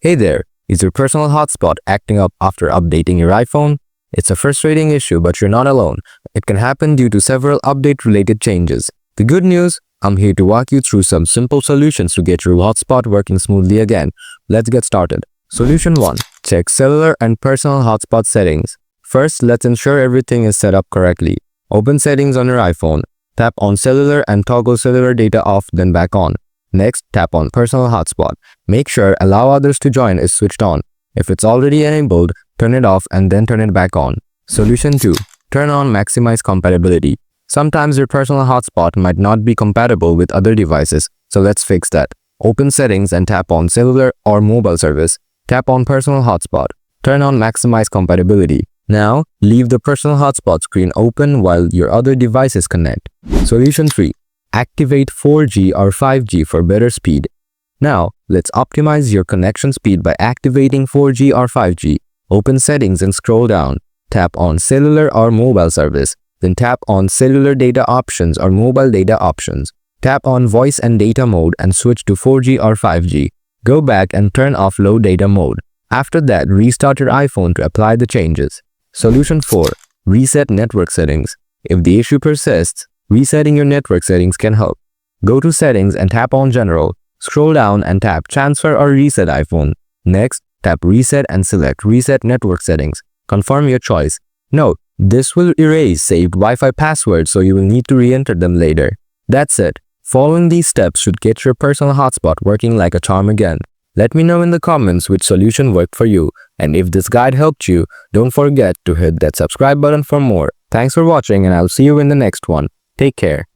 Hey there, is your personal hotspot acting up after updating your iPhone? It's a frustrating issue, but you're not alone. It can happen due to several update-related changes. The good news? I'm here to walk you through some simple solutions to get your hotspot working smoothly again. Let's get started. Solution 1. Check cellular and personal hotspot settings. First, let's ensure everything is set up correctly. Open settings on your iPhone. Tap on cellular and toggle cellular data off, then back on. Next, tap on Personal Hotspot. Make sure Allow Others to Join is switched on. If it's already enabled, turn it off and then turn it back on. Solution 2. Turn on Maximize Compatibility. Sometimes your personal hotspot might not be compatible with other devices, so let's fix that. Open Settings and tap on Cellular or Mobile Service. Tap on Personal Hotspot. Turn on Maximize Compatibility. Now, leave the Personal Hotspot screen open while your other devices connect. Solution 3. Activate 4G or 5G for better speed. Now, let's optimize your connection speed by activating 4G or 5G. Open Settings and scroll down. Tap on Cellular or Mobile Service. Then tap on Cellular Data Options or Mobile Data Options. Tap on Voice and Data Mode and switch to 4G or 5G. Go back and turn off Low Data Mode. After that, restart your iPhone to apply the changes. Solution 4. Reset Network Settings. If the issue persists, resetting your network settings can help. Go to Settings and tap on General. Scroll down and tap Transfer or Reset iPhone. Next, tap Reset and select Reset Network Settings. Confirm your choice. Note, this will erase saved Wi-Fi passwords, so you will need to re-enter them later. That's it. Following these steps should get your personal hotspot working like a charm again. Let me know in the comments which solution worked for you. And if this guide helped you, don't forget to hit that subscribe button for more. Thanks for watching and I'll see you in the next one. Take care.